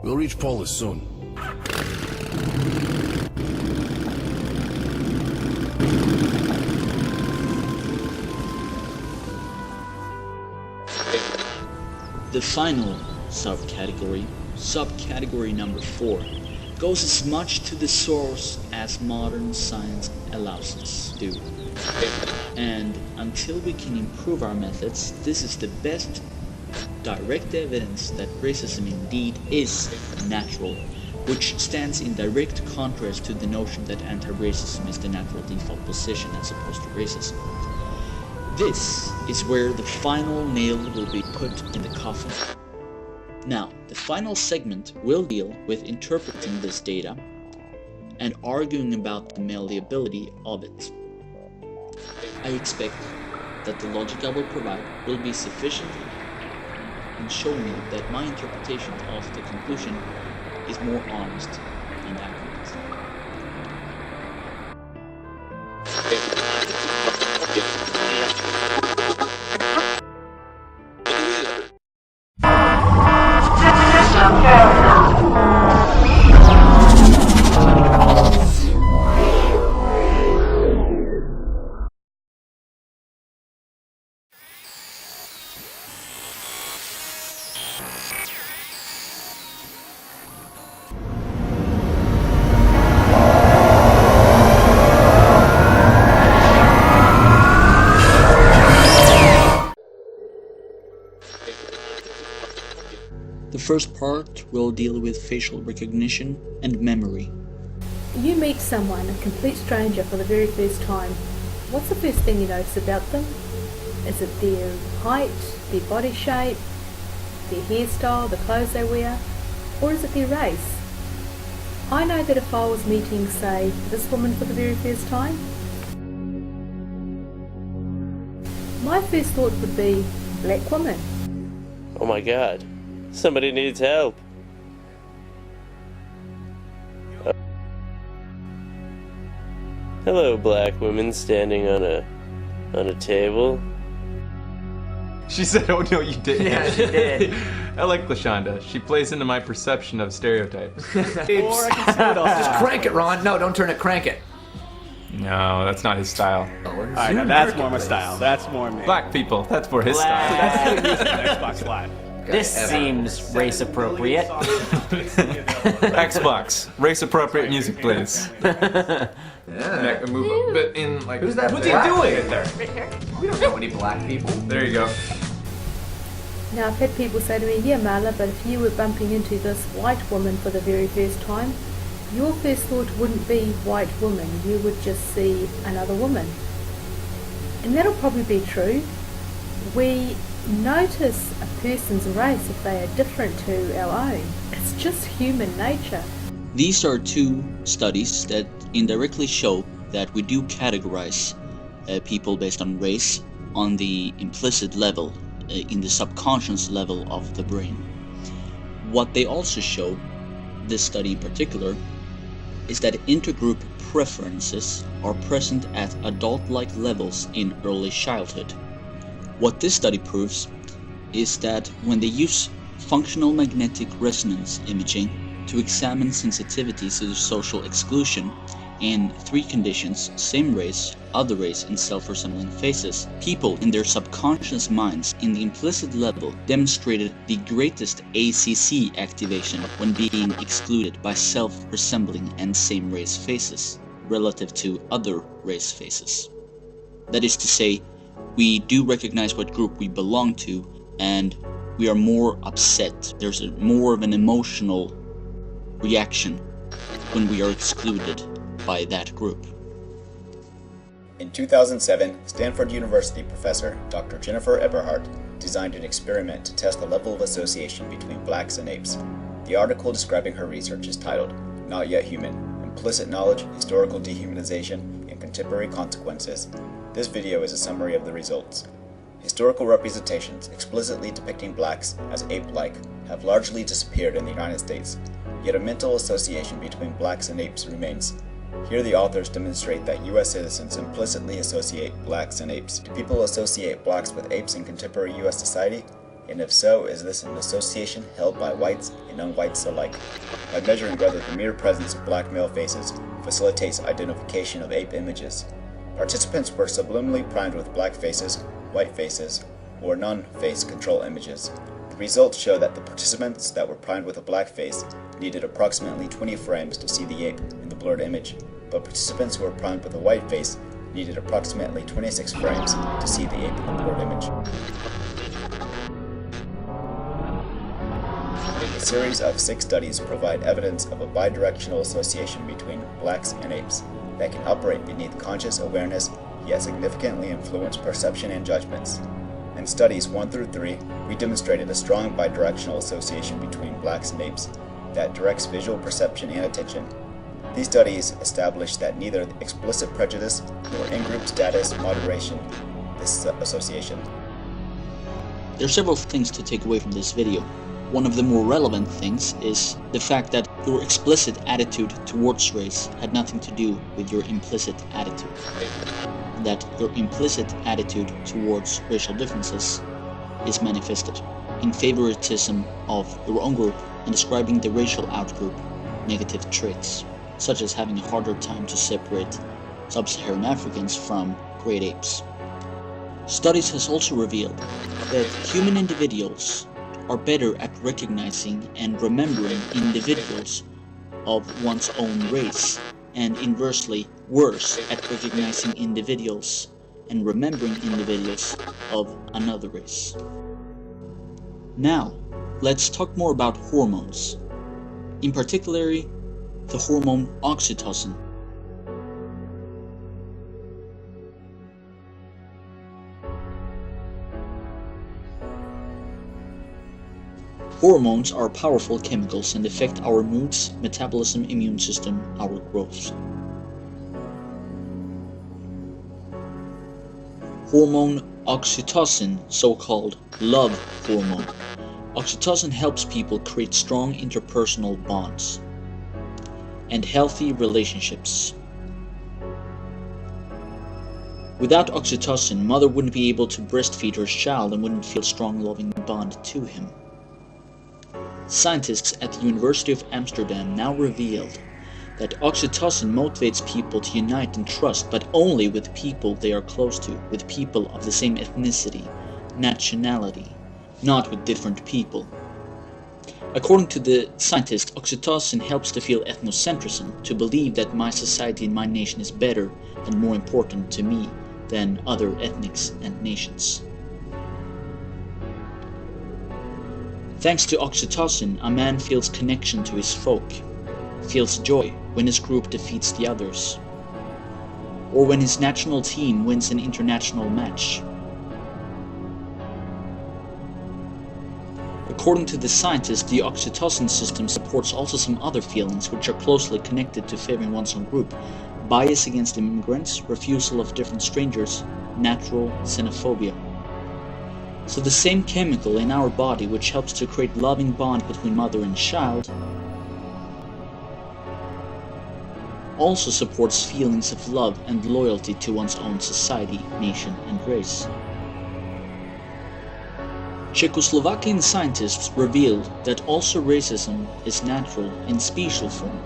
We'll reach Polis soon. The final subcategory number 4, goes as much to the source as modern science allows us to do. And until we can improve our methods, this is the best direct evidence that racism indeed is natural, which stands in direct contrast to the notion that anti-racism is the natural default position as opposed to racism. This is where the final nail will be put in the coffin. Now, the final segment will deal with interpreting this data and arguing about the malleability of it. I expect that the logic I will provide will be sufficient in showing you that my interpretation of the conclusion is more honest and accurate. The first part will deal with facial recognition and memory. You meet someone, a complete stranger, for the very first time. What's the first thing you notice about them? Is it their height, their body shape, their hairstyle, the clothes they wear, or is it their race? I know that if I was meeting, say, this woman for the very first time, my first thought would be, black woman. Oh my god. Somebody needs help. Hello, black woman standing on a table. She said, "Oh no, you didn't." Yeah, she did. I like Lashonda. She plays into my perception of stereotypes. Or I can see what else. Just crank it, Ron. No, don't turn it. Crank it. No, that's not his style. Alright, now that's more my style. That's more me. Black people, that's for his style. That's what used on Xbox Live. This seems race appropriate. Xbox, race appropriate music, please. Yeah. Move up, but in like. Who's that? What's he black doing? kid there? We don't know any black people. There you go. Now I've had people say to me, yeah Marla, but if you were bumping into this white woman for the very first time, your first thought wouldn't be white woman, you would just see another woman. And that'll probably be true. We notice a person's race if they are different to our own. It's just human nature. These are two studies that indirectly show that we do categorize people based on race on the implicit level, in the subconscious level of the brain. What they also show, this study in particular, is that intergroup preferences are present at adult-like levels in early childhood. What this study proves is that when they use functional magnetic resonance imaging to examine sensitivities to social exclusion in 3 conditions: same race, other race, and self-resembling faces, people in their subconscious minds in the implicit level demonstrated the greatest ACC activation when being excluded by self-resembling and same race faces relative to other race faces. That is to say, we do recognize what group we belong to, and we are more upset. There's more of an emotional reaction when we are excluded by that group. In 2007, Stanford University professor Dr. Jennifer Eberhardt designed an experiment to test the level of association between blacks and apes. The article describing her research is titled, "Not Yet Human: Implicit Knowledge, Historical Dehumanization, and Contemporary Consequences." This video is a summary of the results. Historical representations explicitly depicting blacks as ape-like have largely disappeared in the United States, yet a mental association between blacks and apes remains. Here the authors demonstrate that U.S. citizens implicitly associate blacks and apes. Do people associate blacks with apes in contemporary U.S. society? And if so, is this an association held by whites and non-whites alike, by measuring whether the mere presence of black male faces facilitates identification of ape images. Participants were subliminally primed with black faces, white faces, or non-face control images. The results show that the participants that were primed with a black face needed approximately 20 frames to see the ape in the blurred image, but participants who were primed with a white face needed approximately 26 frames to see the ape in the blurred image. A series of 6 studies provide evidence of a bidirectional association between blacks and apes that can operate beneath conscious awareness yet significantly influence perception and judgments. In studies 1 through 3, we demonstrated a strong bidirectional association between blacks and apes that directs visual perception and attention. These studies established that neither explicit prejudice nor in-group status moderation this association. There are several things to take away from this video. One of the more relevant things is the fact that your explicit attitude towards race had nothing to do with your implicit attitude. That your implicit attitude towards racial differences is manifested in favoritism of your own group and describing the racial outgroup negative traits, such as having a harder time to separate sub-Saharan Africans from great apes. Studies has also revealed that human individuals are better at recognizing and remembering individuals of one's own race, and inversely worse at recognizing individuals and remembering individuals of another race. Now, let's talk more about hormones, in particular the hormone oxytocin. Hormones are powerful chemicals and affect our moods, metabolism, immune system, our growth. Hormone oxytocin, so-called love hormone. Oxytocin helps people create strong interpersonal bonds and healthy relationships. Without oxytocin, mother wouldn't be able to breastfeed her child and wouldn't feel a strong, loving bond to him. Scientists at the University of Amsterdam now revealed that oxytocin motivates people to unite and trust, but only with people they are close to, with people of the same ethnicity, nationality, not with different people. According to the scientist, oxytocin helps to feel ethnocentrism, to believe that my society and my nation is better and more important to me than other ethnics and nations. Thanks to oxytocin, a man feels connection to his folk, feels joy when his group defeats the others, or when his national team wins an international match. According to the scientist, the oxytocin system supports also some other feelings which are closely connected to favoring one's own group: bias against immigrants, refusal of different strangers, natural xenophobia. So the same chemical in our body which helps to create loving bond between mother and child also supports feelings of love and loyalty to one's own society, nation, and race. Czechoslovakian scientists revealed that also racism is natural in special form.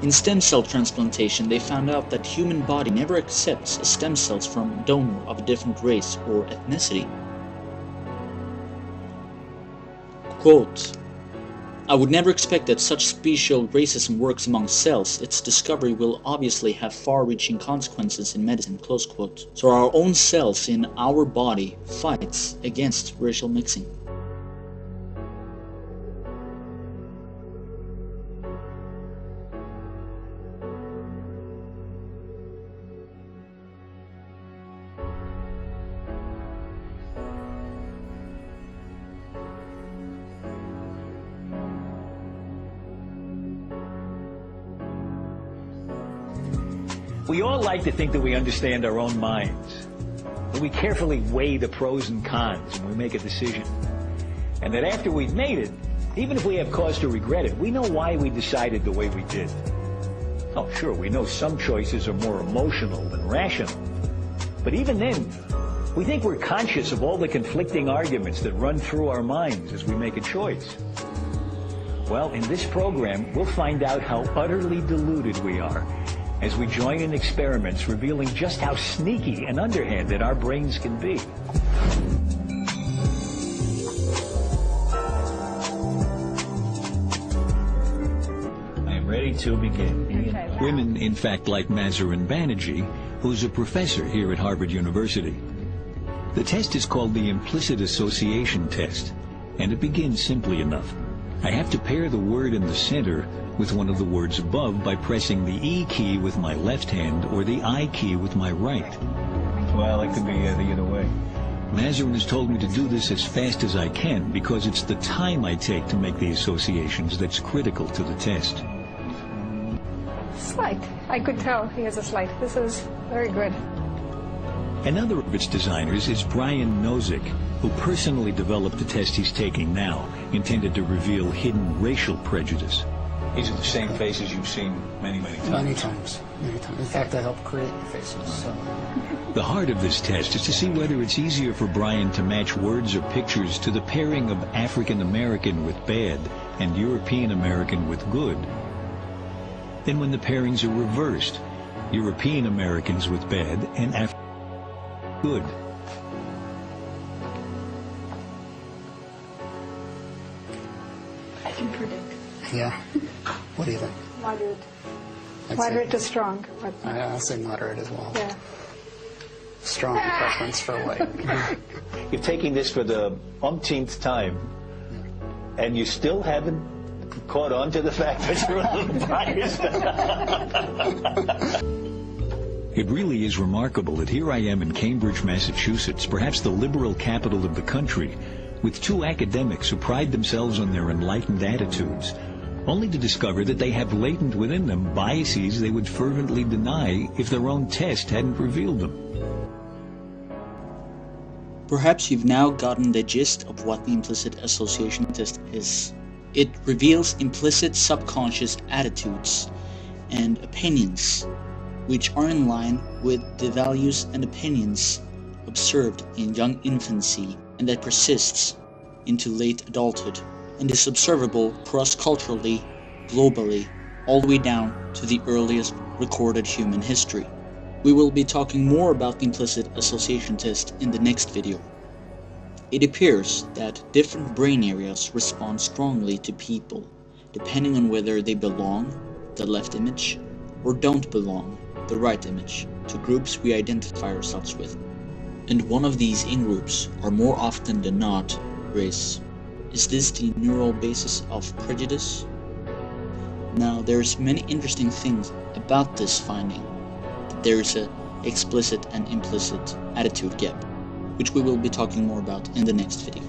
In stem cell transplantation, they found out that human body never accepts stem cells from a donor of a different race or ethnicity. Quote, "I would never expect that such special racism works among cells. Its discovery will obviously have far-reaching consequences in medicine," close quote. So our own cells in our body fights against racial mixing. We all like to think that we understand our own minds, that we carefully weigh the pros and cons when we make a decision, and that after we've made it, even if we have cause to regret it, we know why we decided the way we did. Oh, sure, we know some choices are more emotional than rational, but even then, we think we're conscious of all the conflicting arguments that run through our minds as we make a choice. Well, in this program, we'll find out how utterly deluded we are as we join in experiments revealing just how sneaky and underhanded our brains can be. I am ready to begin. Okay. Women, in fact, like Mazarin Banerjee, who's a professor here at Harvard University. The test is called the Implicit Association Test, and it begins simply enough. I have to pair the word in the center with one of the words above by pressing the E key with my left hand or the I key with my right. Well, it could be the other way. Mazarin has told me to do this as fast as I can because it's the time I take to make the associations that's critical to the test. Slight. I could tell he has a slight. This is very good. Another of its designers is Brian Nozick, who personally developed the test he's taking now, intended to reveal hidden racial prejudice. These are the same faces you've seen many, many times. Many times. In fact, I helped create the faces. So. The heart of this test is to see whether it's easier for Brian to match words or pictures to the pairing of African American with bad and European American with good than when the pairings are reversed, European Americans with bad and African good. I can predict. Yeah. What do you think? Moderate. I'd Moderate say, to strong. But I'll say moderate as well. yeah. Strong preference for white. You're taking this for the umpteenth time, and you still haven't caught on to the fact that you're a little biased. It really is remarkable that here I am in Cambridge, Massachusetts, perhaps the liberal capital of the country, with two academics who pride themselves on their enlightened attitudes, only to discover that they have latent within them biases they would fervently deny if their own test hadn't revealed them. Perhaps you've now gotten the gist of what the implicit association test is. It reveals implicit subconscious attitudes and opinions which are in line with the values and opinions observed in young infancy and that persists into late adulthood and is observable cross-culturally, globally, all the way down to the earliest recorded human history. We will be talking more about the implicit association test in the next video. It appears that different brain areas respond strongly to people, depending on whether they belong, the left image, or don't belong, the right image, to groups we identify ourselves with. And one of these in-groups are more often than not race. Is this the neural basis of prejudice? Now, there's many interesting things about this finding. There is an explicit and implicit attitude gap, which we will be talking more about in the next video.